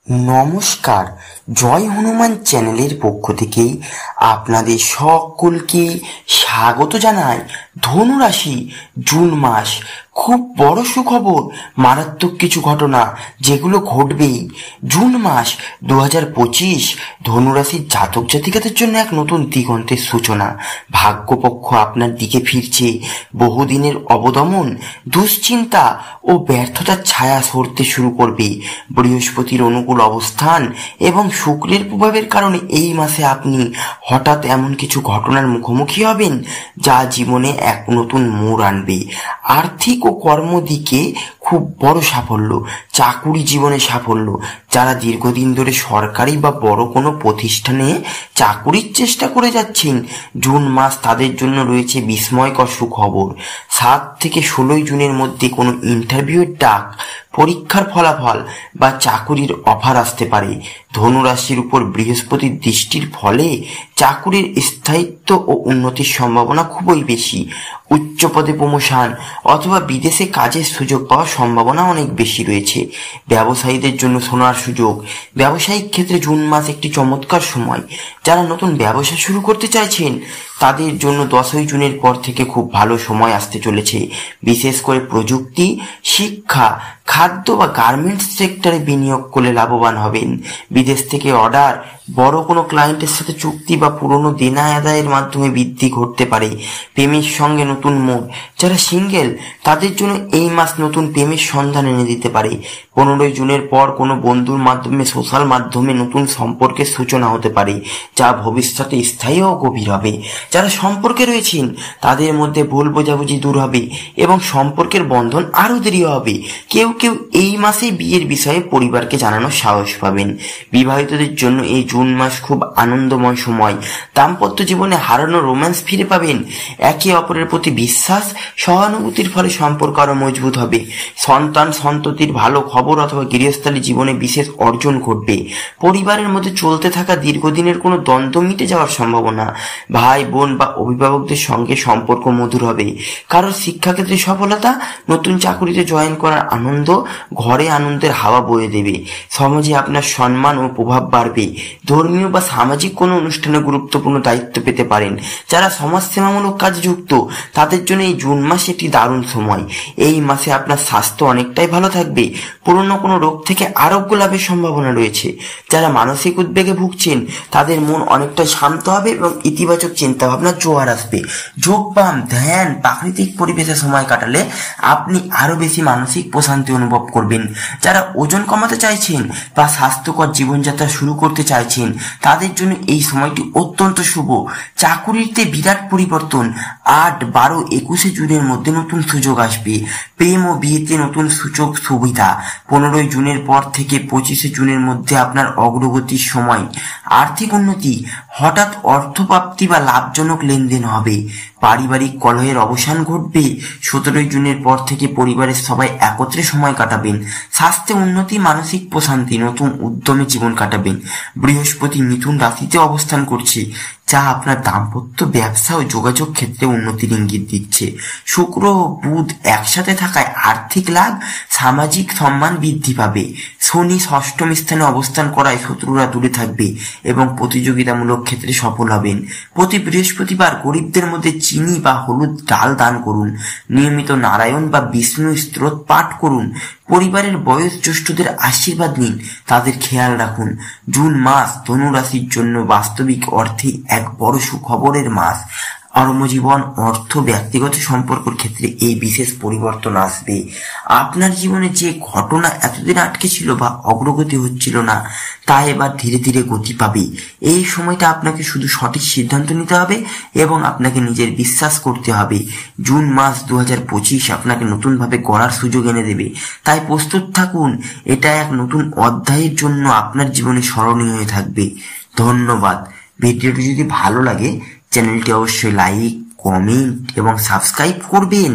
নমস্কার, জয় হনুমান চ্যানেলের পক্ষ থেকেই আপনাদের সকলকে স্বাগত জানাই। ধনুরাশি, জুন মাস খুব বড় সুখবর, মারাত্মক কিছু ঘটনা যেগুলো ঘটবেই। জুন মাস 2025 ধনুরাশির জাতক জাতিকাদের জন্য এক নতুন দিগন্তের সূচনা। ভাগ্যপক্ষ আপনার দিকে ফিরছে। বহুদিনের অবদমন, দুশ্চিন্তা ও ব্যর্থতার ছায়া সরতে শুরু করবে। বৃহস্পতির অনুকূল অবস্থান এবং শুক্রের প্রভাবের কারণে এই মাসে আপনি হঠাৎ এমন কিছু ঘটনার মুখোমুখি হবেন যা জীবনে এক নতুন মোড় আনবে। আর্থিক ও কর্মদিকে খুব বড় সাফল্য, চাকুরি জীবনে সাফল্য। যারা দীর্ঘদিন ধরে সরকারি বা বড় কোনো প্রতিষ্ঠানে চাকুরির চেষ্টা করে যাচ্ছেন, জুন মাস তাদের জন্য রয়েছে বিস্ময়কর সুখবর। 7 থেকে 16 জুনের মধ্যে কোনো ইন্টারভিউয়ের ডাক, পরীক্ষার ফলাফল বা চাকুরির অফার আসতে পারে। ধনুরাশির উপর বৃহস্পতির দৃষ্টির ফলে চাকুরির স্থায়িত্ব ও উন্নতির সম্ভাবনা খুবই বেশি। উচ্চ পদে প্রমোশন অথবা বিদেশে কাজের সুযোগ পাওয়ার সম্ভাবনা অনেক বেশি রয়েছে। ব্যবসায়ীদের জন্য সোনার সুযোগ। ব্যবসায়িক ক্ষেত্রে জুন মাস একটি চমৎকার সময়। যারা নতুন ব্যবসা শুরু করতে চাইছেন তাদের জন্য 10ই জুনের পর থেকে খুব ভালো সময় আসতে চলেছে। বিশেষ করে প্রযুক্তি, শিক্ষা, খাদ্য বা গার্মেন্টস সেক্টরে বিনিয়োগ করলে লাভবান হবেন। বিদেশ থেকে অর্ডার, বড় কোনো ক্লায়েন্টের সাথে চুক্তি বা পুরনো দেনা আদায়ের মাধ্যমে বৃদ্ধি ঘটতে পারে। প্রেমের সঙ্গে নতুন মোড়। যারা সিঙ্গেল তাদের জন্য এই মাস নতুন প্রেমের সন্ধান এনে দিতে পারে। 15ই জুনের পর কোনো বন্ধুর মাধ্যমে, সোশ্যাল মাধ্যমে নতুন সম্পর্কের সূচনা হতে পারে যা ভবিষ্যতে স্থায়ী ও গভীর হবে। যারা সম্পর্কে রয়েছেন তাদের মধ্যে ভুল বোঝাবুঝি দূর হবে এবং সম্পর্কের বন্ধন আরো দৃঢ় হবে। কেউ কেউ এই মাসে বিয়ের বিষয়ে পরিবারকে জানানোর সাহস পাবেন। বিবাহিতদের জন্য এই জুন মাস খুব আনন্দময় সময়। দাম্পত্য জীবনে হারানো রোম্যান্স ফিরে পাবেন। একে অপরের প্রতি বিশ্বাস, সহানুভূতির ফলে সম্পর্ক আরো মজবুত হবে। সন্তান সন্ততির ভালো খবর অথবা গৃহস্থালী জীবনে বিশেষ অর্জন ঘটবে। পরিবারের মধ্যে চলতে থাকা দীর্ঘদিনের কোনো দ্বন্দ্ব মিটে যাওয়ার সম্ভাবনা। ভাই বোন বা অভিভাবকদের সঙ্গে সম্পর্ক মধুর হবে। কারোর শিক্ষাক্ষেত্রে সফলতা, নতুন চাকুরিতে জয়েন করার আনন্দ ঘরে আনন্দের হাওয়া বয়ে দেবে। সমাজে আপনার সম্মান ও প্রভাব বাড়বে। ধর্মীয় বা সামাজিক কোনো অনুষ্ঠানে গুরুত্বপূর্ণ দায়িত্ব পেতে পারেন। যারা সমাজসেবামূলক কাজে যুক্ত তাদের জন্য এই জুন মাস একটি দারুণ সময়। এই মাসে আপনার স্বাস্থ্য অনেকটাই ভালো থাকবে। পুরনো কোনো রোগ থেকে আরোগ্য লাভের সম্ভাবনা রয়েছে। যারা মানসিক উদ্বেগে ভুগছেন তাদের মন অনেকটা শান্ত হবে এবং ইতিবাচক চিন্তা ভাবনার জোয়ার আসবে। যোগব্যায়াম, ধ্যান, প্রাকৃতিক পরিবেশে সময় কাটালে আপনি আরো বেশি মানসিক প্রশান্তি অনুভব করবেন। যারা ওজন কমাতে চাইছেন বা স্বাস্থ্যকর জীবনযাত্রা শুরু করতে চাইছেন তাদের জন্য এই সময়টি অত্যন্ত শুভ। চাকুরিতে বিরাট পরিবর্তন। 8, 12, 21 জুনের মধ্যে নতুন সুযোগ আসবে। প্রেম ও বিয়েতে নতুন সুযোগ সুবিধা। 15ই জুনের পর থেকে 25 জুনের মধ্যে আপনার অগ্রগতির সময়। আর্থিক উন্নতি, হঠাৎ অর্থপ্রাপ্তি বা লাভজনক লেনদেন হবে। পারিবারিক কলহের অবসান ঘটবে। 17ই জুনের পর থেকে পরিবারের সবাই একত্রে সময় কাটাবেন। স্বাস্থ্যে উন্নতি, মানসিক প্রশান্তি, নতুন উদ্যমে জীবন কাটাবেন। বৃহস্পতি মিথুন রাশিতে অবস্থান করছে যা আপনার দাম্পত্য, ব্যবসা ও যোগাযোগ ক্ষেত্রে উন্নতির ইঙ্গিত দিচ্ছে। শুক্র ও বুধ একসাথে থাকায় আর্থিক লাভ, সামাজিক সম্মান বৃদ্ধি পাবে। শনি ষষ্ঠম স্থানে অবস্থান করায় শত্রুরা দূরে থাকবে এবং প্রতিযোগিতামূলক ক্ষেত্রে সফল হবেন। প্রতি বৃহস্পতিবার গরিবদের মধ্যে চিনি বা হলুদ ডাল দান করুন। নিয়মিত নারায়ণ বা বিষ্ণু স্তোত্র পাঠ করুন। পরিবারের বয়োজ্যেষ্ঠদের আশীর্বাদ নিন, তাদের খেয়াল রাখুন। জুন মাস ধনুরাশির জন্য বাস্তবিক অর্থে এক বড় সুখবরের মাস। কর্মজীবন, অর্থ, ব্যক্তিগত সম্পর্কের ক্ষেত্রে এই বিশেষ পরিবর্তন আসবে। আপনার জীবনে যে ঘটনা এতদিন আটকে ছিল বা অগ্রগতি হচ্ছিল না তা এবার ধীরে ধীরে গতি পাবে। এই সময়টা আপনাকে শুধু সঠিক সিদ্ধান্ত নিতে হবে এবং আপনাকে নিজের বিশ্বাস করতে হবে। জুন মাস 2025 আপনাকে নতুনভাবে গড়ার সুযোগ এনে দেবে, তাই প্রস্তুত থাকুন। এটা এক নতুন অধ্যায়ের জন্য আপনার জীবনে স্মরণীয় হয়ে থাকবে। ধন্যবাদ। ভিডিওটি যদি ভালো লাগে চ্যানেলটি অবশ্যই লাইক, কমেন্ট এবং সাবস্ক্রাইব করবেন।